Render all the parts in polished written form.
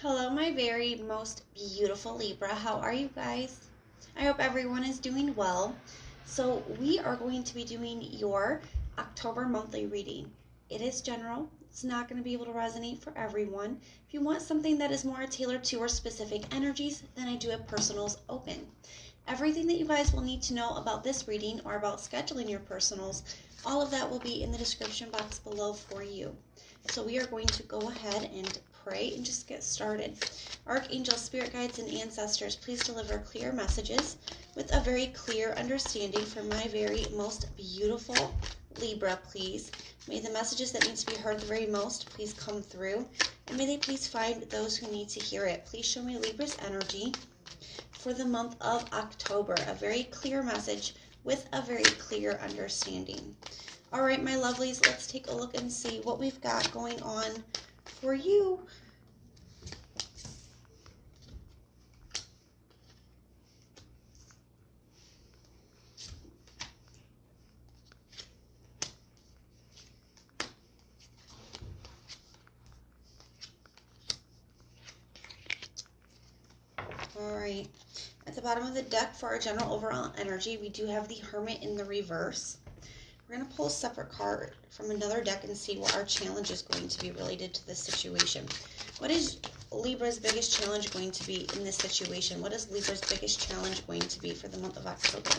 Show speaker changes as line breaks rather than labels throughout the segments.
Hello, my very most beautiful Libra. How are you guys? I hope everyone is doing well. So we are going to be doing your October monthly reading. It is general. It's not going to be able to resonate for everyone. If you want something that is more tailored to your specific energies, then I do have personals open. Everything that you guys will need to know about this reading or about scheduling your personals, all of that will be in the description box below for you. So we are going to go ahead and pray and just get started. Archangels, spirit guides, and ancestors, please deliver clear messages with a very clear understanding for my very most beautiful Libra, please. May the messages that need to be heard the very most please come through, and may they please find those who need to hear it. Please show me Libra's energy for the month of October, a very clear message with a very clear understanding. All right, my lovelies, let's take a look and see what we've got going on for you. All right, at the bottom of the deck for our general overall energy, we do have the Hermit in the reverse. We're going to pull a separate card from another deck and see what our challenge is going to be related to this situation. What is Libra's biggest challenge going to be in this situation? What is Libra's biggest challenge going to be for the month of October?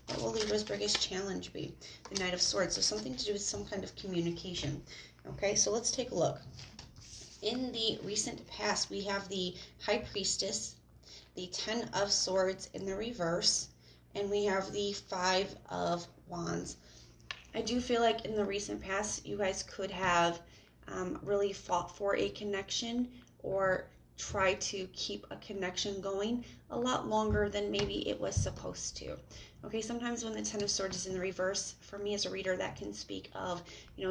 What will Libra's biggest challenge be? The Knight of Swords, so something to do with some kind of communication. Okay, so let's take a look. In the recent past, we have the High Priestess, the Ten of Swords in the reverse, and we have the Five of Wands. I do feel like in the recent past, you guys could have really fought for a connection or try to keep a connection going a lot longer than maybe it was supposed to. Okay, sometimes when the Ten of Swords is in the reverse, for me as a reader, that can speak of,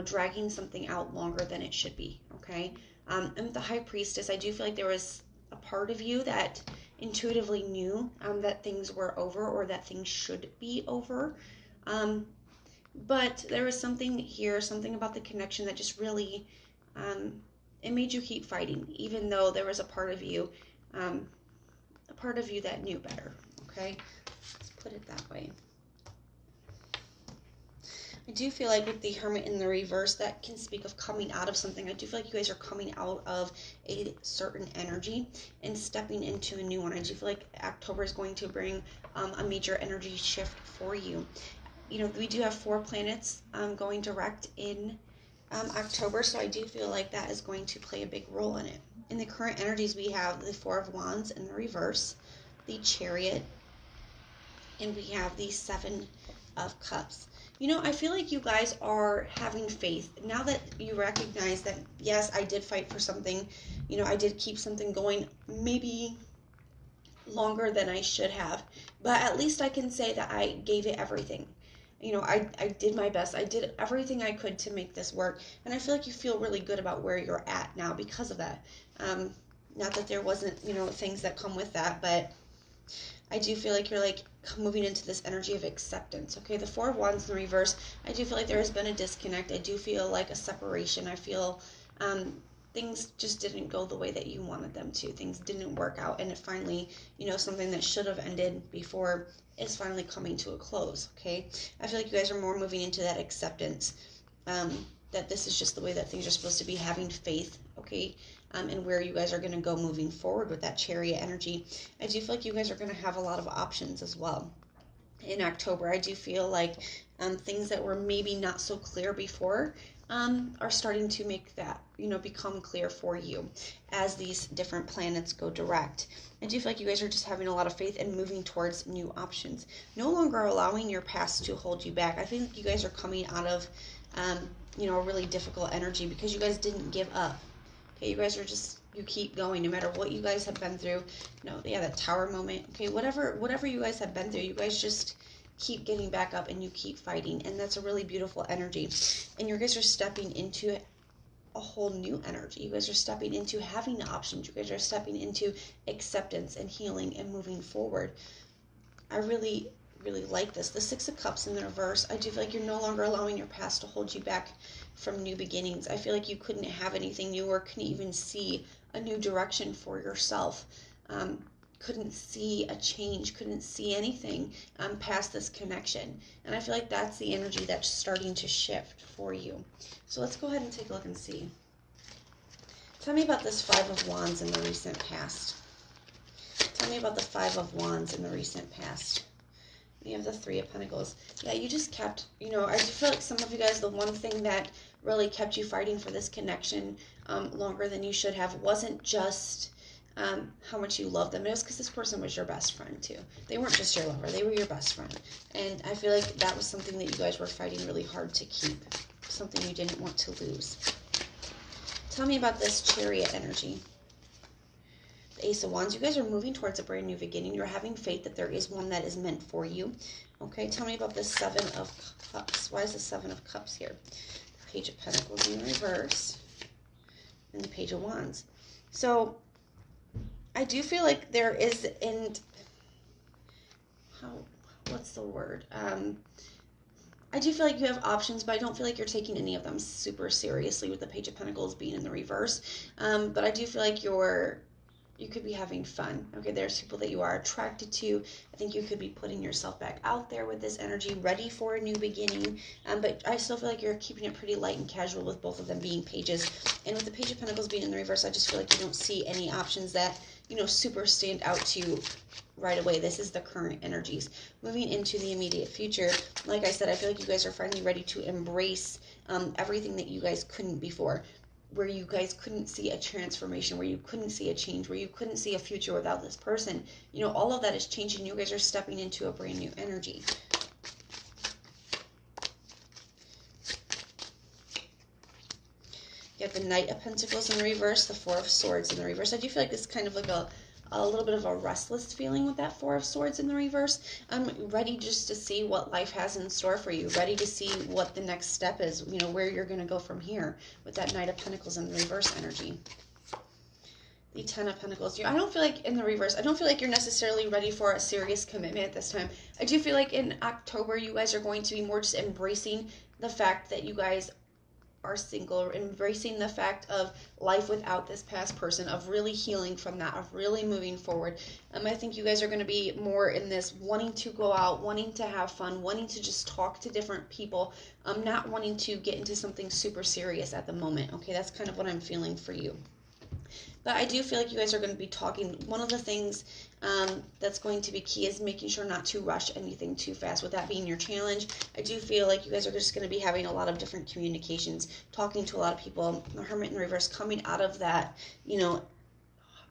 dragging something out longer than it should be, okay? And with the High Priestess, I do feel like there was a part of you that intuitively knew that things were over or that things should be over. But there was something here, something about the connection that just really, it made you keep fighting, even though there was a part of you that knew better, okay? Let's put it that way. I do feel like with the Hermit in the reverse, that can speak of coming out of something. I do feel like you guys are coming out of a certain energy and stepping into a new one. I do feel like October is going to bring a major energy shift for you. We do have 4 planets going direct in October, so I do feel like that is going to play a big role in it. In the current energies, we have the Four of Wands in the reverse, the Chariot, and we have the Seven of Cups. I feel like you guys are having faith. Now that you recognize that, yes, I did fight for something, I did keep something going, maybe longer than I should have, but at least I can say that I gave it everything. I did my best. I did everything I could to make this work. And I feel like you feel really good about where you're at now because of that. Not that there wasn't, things that come with that, but I do feel like you're moving into this energy of acceptance. Okay, the Four of Wands in the reverse, I do feel like there has been a disconnect. I do feel like a separation. I feel things just didn't go the way that you wanted them to. Things didn't work out, and it finally, something that should have ended before is finally coming to a close, okay? I feel like you guys are more moving into that acceptance, that this is just the way that things are supposed to be, having faith, okay? And where you guys are going to go moving forward with that Chariot energy. I do feel like you guys are going to have a lot of options as well. In October, I do feel like things that were maybe not so clear before are starting to make that, become clear for you as these different planets go direct. I do feel like you guys are just having a lot of faith and moving towards new options. No longer allowing your past to hold you back. I think you guys are coming out of, a really difficult energy because you guys didn't give up. Okay, you guys are you keep going no matter what you guys have been through. That Tower moment. Okay, whatever you guys have been through, you guys just keep getting back up and you keep fighting, and that's a really beautiful energy. And you guys are stepping into a whole new energy. You guys are stepping into having options. You guys are stepping into acceptance and healing and moving forward. I really really like this. The Six of Cups in the reverse, I do feel like you're no longer allowing your past to hold you back from new beginnings. I feel like you couldn't have anything new or couldn't even see a new direction for yourself. Couldn't see a change, couldn't see anything past this connection. And I feel like that's the energy that's starting to shift for you. So let's go ahead and take a look and see. Tell me about this Five of Wands in the recent past. Tell me about the Five of Wands in the recent past. We have the Three of Pentacles. Yeah, you just kept, I do feel like some of you guys, the one thing that really kept you fighting for this connection longer than you should have wasn't just how much you love them. It was because this person was your best friend too. They weren't just your lover, they were your best friend. And I feel like that was something that you guys were fighting really hard to keep. Something you didn't want to lose. Tell me about this Chariot energy. The Ace of Wands. You guys are moving towards a brand new beginning. You're having faith that there is one that is meant for you. Okay, tell me about the Seven of Cups. Why is the Seven of Cups here? The Page of Pentacles in reverse. And the Page of Wands. So, I do feel like there is, what's the word? I do feel like you have options, but I don't feel like you're taking any of them super seriously with the Page of Pentacles being in the reverse. But I do feel like you could be having fun. Okay, there's people that you are attracted to. I think you could be putting yourself back out there with this energy, ready for a new beginning. But I still feel like you're keeping it pretty light and casual with both of them being pages. And with the Page of Pentacles being in the reverse, I just feel like you don't see any options that, super stand out to you right away. This is the current energies. Moving into the immediate future, like I said, I feel like you guys are finally ready to embrace everything that you guys couldn't before. Where you guys couldn't see a transformation, where you couldn't see a change, where you couldn't see a future without this person. All of that is changing. You guys are stepping into a brand new energy. You have the Knight of Pentacles in the reverse, the Four of Swords in the reverse. I do feel like this is kind of like a little bit of a restless feeling with that Four of Swords in the reverse. I'm ready just to see what life has in store for you. Ready to see what the next step is, where you're going to go from here with that Knight of Pentacles in the reverse energy. The Ten of Pentacles. I don't feel like in the reverse, I don't feel like you're necessarily ready for a serious commitment at this time. I do feel like in October, you guys are going to be more just embracing the fact that you guys are single, embracing the fact of life without this past person, of really healing from that, of really moving forward. I think you guys are going to be more in this wanting to go out, wanting to have fun, wanting to just talk to different people, not wanting to get into something super serious at the moment. Okay, that's kind of what I'm feeling for you. But I do feel like you guys are going to be talking. One of the things that's going to be key is making sure not to rush anything too fast. With that being your challenge, I do feel like you guys are just going to be having a lot of different communications, talking to a lot of people. The Hermit in reverse, coming out of that,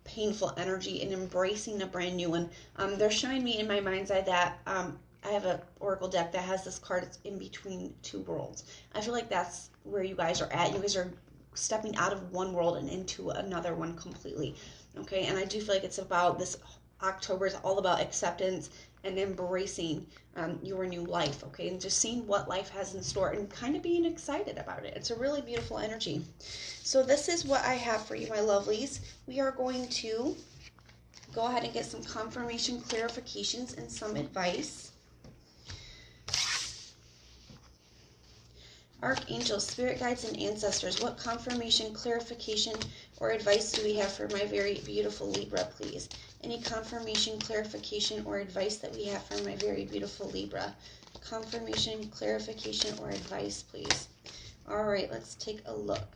painful energy and embracing a brand new one. They're showing me in my mind's eye that I have an oracle deck that has this card. It's in between two worlds. I feel like that's where you guys are at. You guys are stepping out of one world and into another one completely. Okay, and I do feel like it's about this October is all about acceptance and embracing your new life. Okay, and just seeing what life has in store and kind of being excited about it. It's a really beautiful energy. So this is what I have for you, my lovelies. We are going to go ahead and get some confirmation, clarifications, and some advice. Archangels, spirit guides, and ancestors, what confirmation, clarification, or advice do we have for my very beautiful Libra, please? Any confirmation, clarification, or advice that we have for my very beautiful Libra? Confirmation, clarification, or advice, please. All right, let's take a look.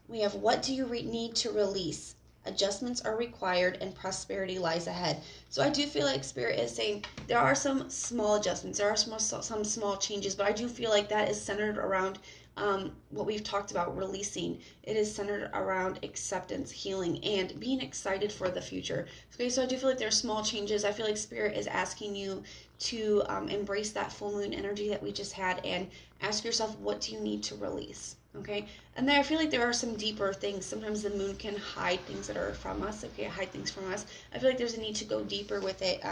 We have, what do you need to release? Adjustments are required and prosperity lies ahead. So I do feel like Spirit is saying there are some small adjustments, there are some small changes, but I do feel like that is centered around what we've talked about, releasing. It is centered around acceptance, healing, and being excited for the future. Okay, so I do feel like there are small changes. I feel like Spirit is asking you to embrace that full moon energy that we just had and ask yourself, what do you need to release? Okay, and there I feel like there are some deeper things. Sometimes the moon can hide things that are from us. Okay, hide things from us. I feel like there's a need to go deeper with it.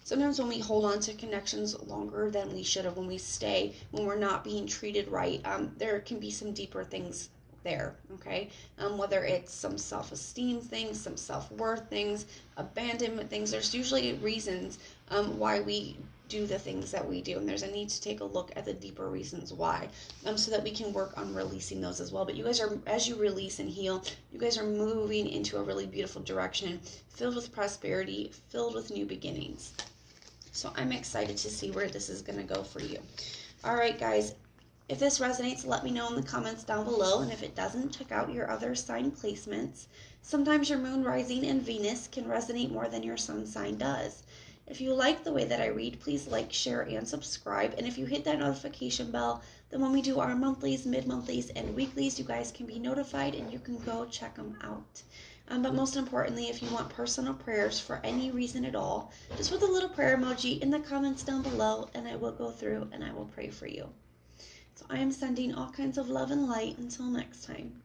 Sometimes when we hold on to connections longer than we should have, when we stay, when we're not being treated right, there can be some deeper things there, okay? Whether it's some self-esteem things, some self-worth things, abandonment things, there's usually reasons why we do the things that we do, and there's a need to take a look at the deeper reasons why, so that we can work on releasing those as well. But you guys are, as you release and heal, you guys are moving into a really beautiful direction, filled with prosperity, filled with new beginnings. So I'm excited to see where this is going to go for you. All right, guys, if this resonates, let me know in the comments down below, and if it doesn't, check out your other sign placements. Sometimes your moon, rising, and Venus can resonate more than your sun sign does. If you like the way that I read, please like, share, and subscribe. And if you hit that notification bell, then when we do our monthlies, mid-monthlies, and weeklies, you guys can be notified and you can go check them out. But most importantly, if you want personal prayers for any reason at all, just put a little prayer emoji in the comments down below, and I will go through and I will pray for you. So I am sending all kinds of love and light. Until next time.